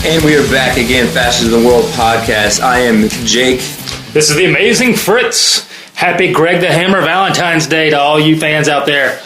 And we are back again, Faster Than the World podcast. I am Jake. This is the amazing Fritz. Happy Greg the Hammer Valentine's Day to all you fans out there.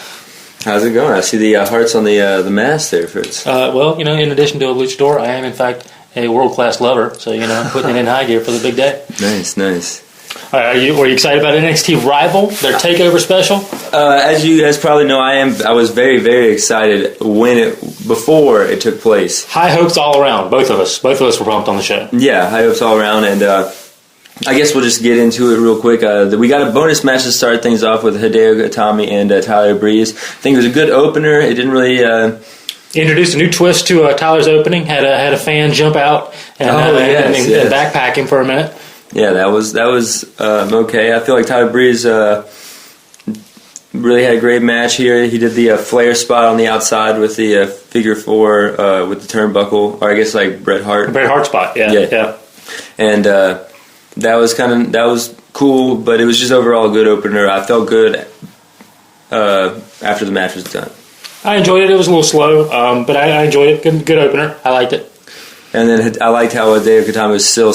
How's it going? I see the hearts on the mask there, Fritz. Well, in addition to a luchador, I am, in fact, a world-class lover. So, I'm putting it in high gear for the big day. Nice. Were you excited about NXT Rival, their TakeOver special? As you guys probably know, I was very, very excited before it took place. High hopes all around, both of us. Both of us were pumped on the show. Yeah, high hopes all around, and I guess we'll just get into it real quick. We got a bonus match to start things off with Hideo Itami and Tyler Breeze. I think it was a good opener. It didn't really... Introduced a new twist to Tyler's opening. Had a fan jump out and backpack him for a minute. Yeah, that was okay. I feel like Tyler Breeze really had a great match here. He did the flare spot on the outside with the figure four with the turnbuckle, or I guess like Bret Hart. Bret Hart spot, yeah. And that was cool, but it was just overall a good opener. I felt good after the match was done. I enjoyed it. It was a little slow, but I enjoyed it. Good opener. I liked it. And then I liked how Hideo Itami was still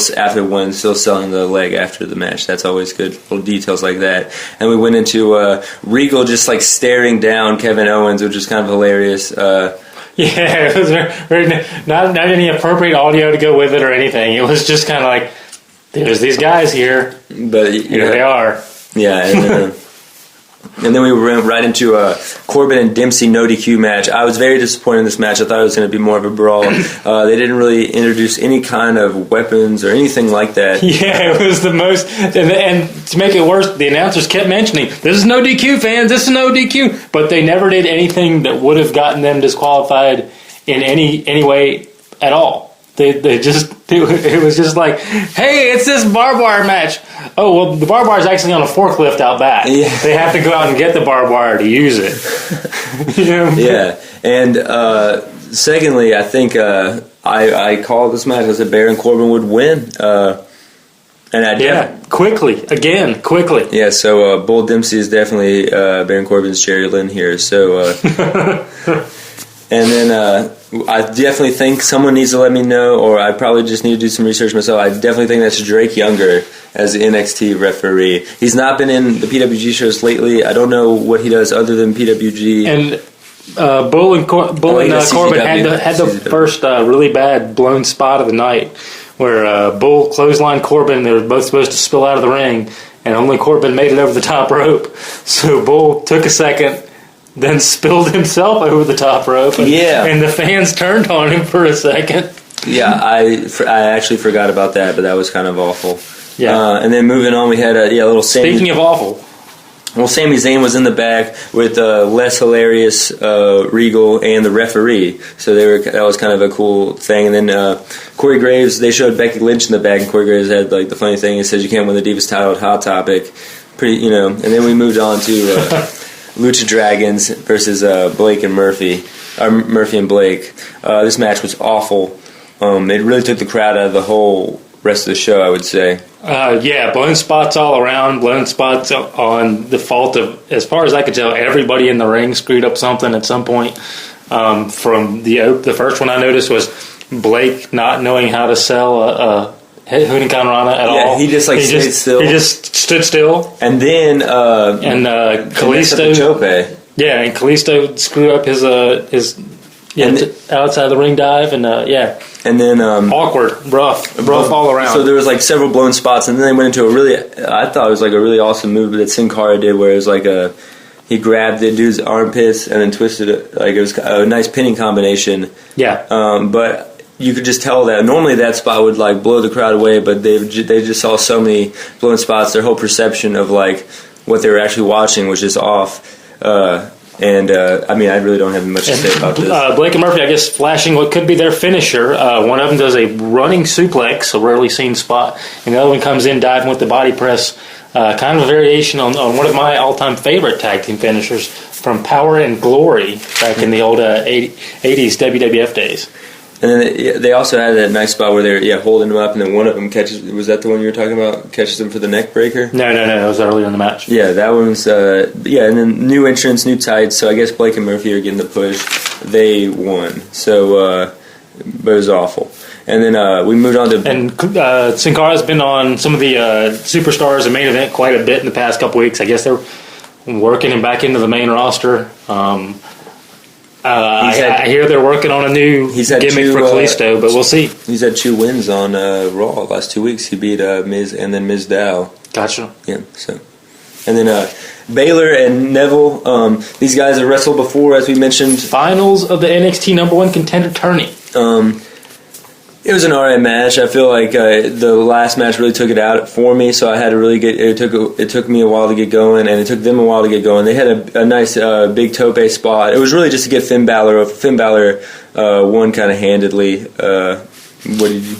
selling the leg after the match. That's always good. Little details like that. And we went into Regal just like staring down Kevin Owens, which was kind of hilarious. It was very not any appropriate audio to go with it or anything. It was just kind of like, there's these guys here, but here they are. Yeah. And then we went right into a Corbin and Dempsey no DQ match. I was very disappointed in this match. I thought it was going to be more of a brawl. They didn't really introduce any kind of weapons or anything like that. Yeah, it was the most... And to make it worse, the announcers kept mentioning, this is no DQ, fans, this is no DQ. But they never did anything that would have gotten them disqualified in any way at all. They just... It was just like, hey, it's this barbed wire match. Oh, well, the barbed wire is actually on a forklift out back. Yeah. They have to go out and get the barbed wire to use it. Yeah. And secondly, I think I called this match. I said Baron Corbin would win. Quickly. Yeah, so Bull Dempsey is definitely Baron Corbin's Jerry Lynn here. So... And then I definitely think someone needs to let me know, or I probably just need to do some research myself. I definitely think that's Drake Younger as the NXT referee. He's not been in the PWG shows lately. I don't know what he does other than PWG. And Bull and Corbin had the first really bad blown spot of the night, where Bull clotheslined Corbin. They were both supposed to spill out of the ring, and only Corbin made it over the top rope. So Bull took a second, then spilled himself over the top rope. And the fans turned on him for a second. Yeah, I actually forgot about that, but that was kind of awful. Yeah. And then moving on, we had a little Sami... Speaking of awful. Well, Sami Zayn was in the back with less hilarious Regal and the referee. So that was kind of a cool thing. And then Corey Graves, they showed Becky Lynch in the back, and Corey Graves had like the funny thing. He says, you can't win the Divas title at Hot Topic. And then we moved on to... Lucha Dragons versus Blake and Murphy, Murphy and Blake. This match was awful. It really took the crowd out of the whole rest of the show, I would say. Blown spots all around, blown spots on the fault of, as far as I could tell, everybody in the ring screwed up something at some point. From the first one I noticed was Blake not knowing how to sell a Hurricane Rana at all. Yeah, he just stayed still. He just stood still. And then Kalisto. Yeah, and Kalisto screwed up his outside the ring dive, and And then awkward, rough all around. So there was like several blown spots, and then they went into I thought it was like a really awesome move that Sin Cara did, where it was like he grabbed the dude's armpits and then twisted it. Like it was a nice pinning combination. Yeah. But you could just tell that normally that spot would like blow the crowd away, but they just saw so many blown spots. Their whole perception of like what they were actually watching was just off. I really don't have much to say about this. Blake and Murphy, I guess, flashing what could be their finisher. One of them does a running suplex, a rarely seen spot, and the other one comes in diving with the body press. Kind of a variation on one of my all-time favorite tag team finishers from Power and Glory back in the old 80s WWF days. And then they also had that nice spot where they're holding him up, and then one of them catches. Was that the one you were talking about? Catches him for the neck breaker? No. That was earlier in the match. Yeah, that one's. And then new entrance, new tights. So I guess Blake and Murphy are getting the push. They won. So, but it was awful. And then we moved on to... And Sin Cara's been on some of the Superstars and main event quite a bit in the past couple weeks. I guess they're working him back into the main roster. I hear they're working on a new gimmick for Kalisto, but we'll see. He's had 2 wins on Raw the last 2 weeks. He beat Miz and then Miz Dow. Gotcha. Yeah, so... And then Baylor and Neville, these guys have wrestled before, as we mentioned. Finals of the NXT number 1 contender tourney. It was an alright match. I feel like the last match really took it out for me, so I had to really get. It took me a while to get going, and it took them a while to get going. They had a nice big tope spot. It was really just to get Finn Balor over. Finn Balor won kind of handedly. What did you?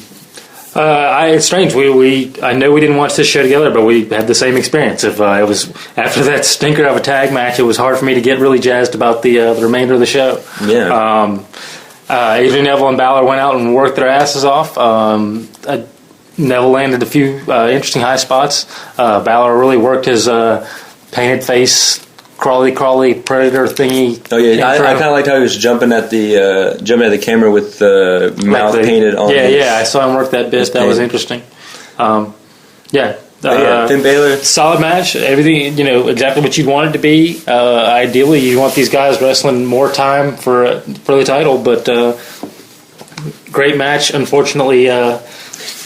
It's strange. I know we didn't watch this show together, but we had the same experience. If it was after that stinker of a tag match, it was hard for me to get really jazzed about the remainder of the show. Yeah. Adrian Neville and Balor went out and worked their asses off. Neville landed a few interesting high spots. Balor really worked his painted face, crawly predator thingy. Oh yeah, I kind of liked how he was jumping at the camera with the mouth painted on. Yeah, I saw him work that bit. That was interesting. Finn Balor, solid match. Everything, exactly what you'd want it to be. Ideally, you want these guys wrestling more time for the title, but great match. Unfortunately, and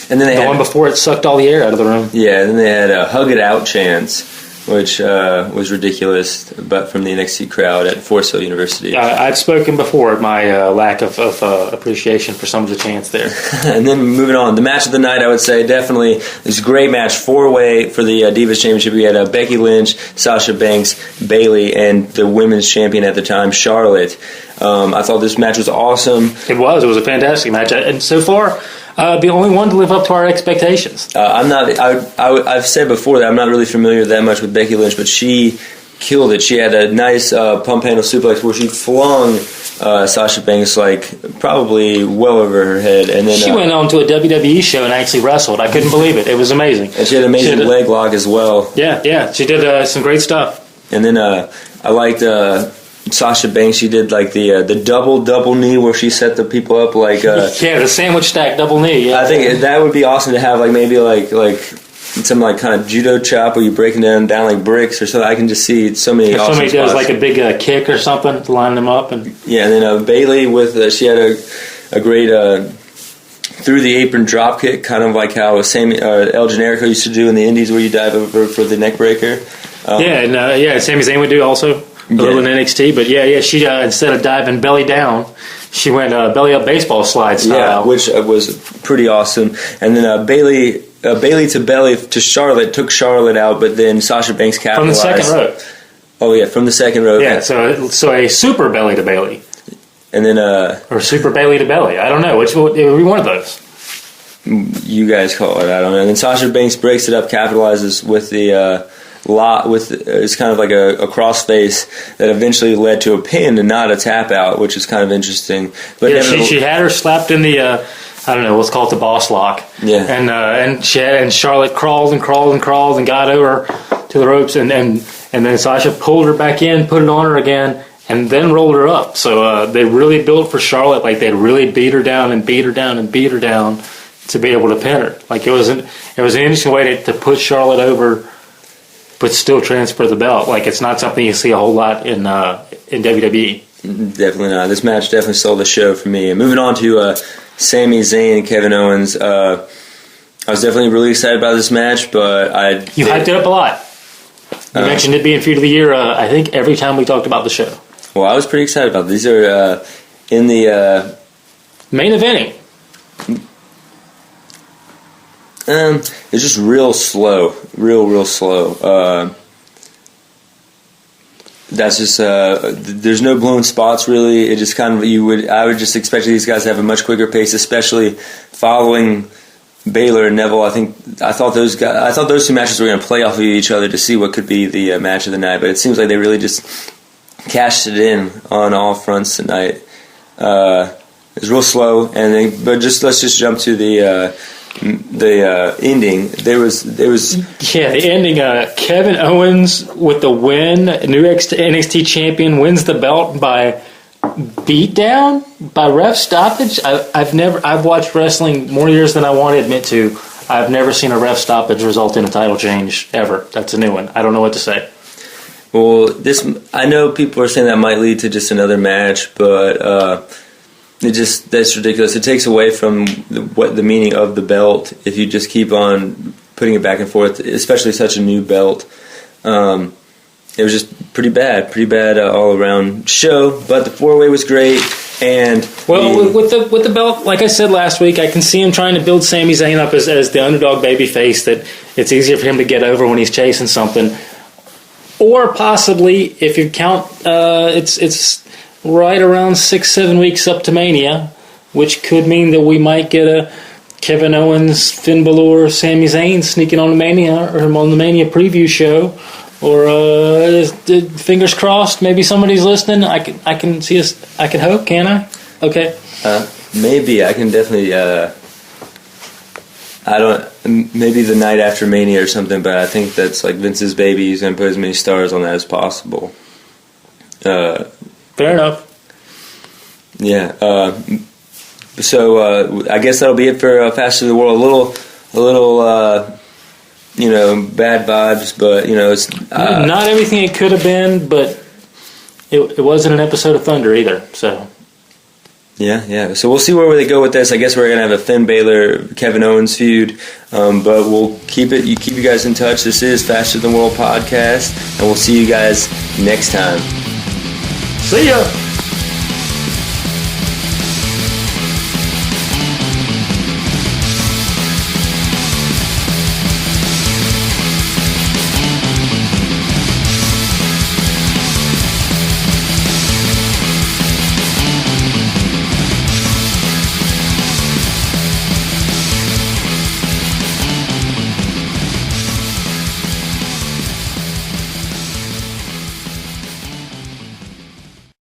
then the one before it sucked all the air out of the room. Yeah, and then they had a hug it out chance, which was ridiculous, but from the NXT crowd at Forest Hill University. I've spoken before my lack of appreciation for some of the chants there. And then moving on, the match of the night, I would say definitely this great match, 4-way for the Divas Championship. We had Becky Lynch, Sasha Banks, Bayley, and the women's champion at the time, Charlotte. I thought this match was awesome. It was a fantastic match, and so far, the only one to live up to our expectations. I'm not. I've said before that I'm not really familiar that much with Becky Lynch, but she killed it. She had a nice pump handle suplex where she flung Sasha Banks probably well over her head, and then she went on to a WWE show and actually wrestled. I couldn't believe it. It was amazing. And she had an amazing leg lock as well. Yeah, she did some great stuff. And then I liked. Sasha Banks, she did the double knee where she set the people up the sandwich stack double knee. Yeah, I think that would be awesome to have maybe some kind of judo chop where you breaking them down like bricks or something. I can just see so many. If awesome somebody spots. does a big kick or something to line them up, and and then Bayley with she had a great through the apron drop kick, kind of like how El Generico used to do in the Indies, where you dive over for the neck breaker. Sami Zayn would do also. A little in NXT, but she instead of diving belly down, she went belly up baseball slide style. Yeah, which was pretty awesome. And then Bayley to belly to Charlotte took Charlotte out, but then Sasha Banks capitalized. From the second rope. Oh yeah, from the second rope. Yeah, so a super belly to Bayley. And then or super Bayley to belly. I don't know which would be one of those. You guys call it. I don't know. And then Sasha Banks breaks it up, capitalizes with the. It's kind of like a crossface that eventually led to a pin and not a tap out, which is kind of interesting. But she had her slapped in the I don't know, let's call it the boss lock. Yeah, and Charlotte crawled and got over to the ropes, and then Sasha pulled her back in, put it on her again, and then rolled her up. So they really built for Charlotte, they really beat her down to be able to pin her. It was an interesting way to put Charlotte over, but still transfer the belt. It's not something you see a whole lot in WWE. Definitely not. This match definitely stole the show for me. And moving on to Sami Zayn and Kevin Owens, I was definitely really excited about this match, but You hyped it up a lot. You mentioned it being Feud of the Year, I think, every time we talked about the show. Well, I was pretty excited about it. These are in the... main eventing. It's just real slow, real slow. That's just there's no blown spots really. It just kind of I would just expect these guys to have a much quicker pace, especially following Baylor and Neville. I thought those two matches were going to play off of each other to see what could be the match of the night. But it seems like they really just cashed it in on all fronts tonight. It was real slow, let's just jump to the ending. There was the ending. Kevin Owens with the win, new NXT champion, wins the belt by beat down by ref stoppage. I've watched wrestling more years than I want to admit to. I've never seen a ref stoppage result in a title change ever. That's a new one. I don't know what to say. Well, I know people are saying that might lead to just another match, but that's ridiculous. It takes away from the meaning of the belt if you just keep on putting it back and forth, especially such a new belt. It was just pretty bad all around show. But the 4-way was great, and with the belt, like I said last week, I can see him trying to build Sami Zayn up as the underdog babyface. That it's easier for him to get over when he's chasing something, or possibly if you count, it's right around 6-7 weeks up to Mania, which could mean that we might get a Kevin Owens, Finn Balor, Sami Zayn sneaking on the Mania or on the Mania preview show. Or fingers crossed, maybe somebody's listening. I can see us. I can hope. Can I? Okay. Maybe I can definitely. I don't. Maybe the night after Mania or something. But I think that's like Vince's baby. He's going to put as many stars on that as possible. Fair enough. Yeah. So I guess that'll be it for Faster Than the World. A little. Bad vibes, but it's not everything it could have been, but it wasn't an episode of Thunder either. So yeah. So we'll see where they go with this. I guess we're gonna have a Finn Balor, Kevin Owens feud, but we'll keep you guys in touch. This is Faster Than World podcast, and we'll see you guys next time. See ya.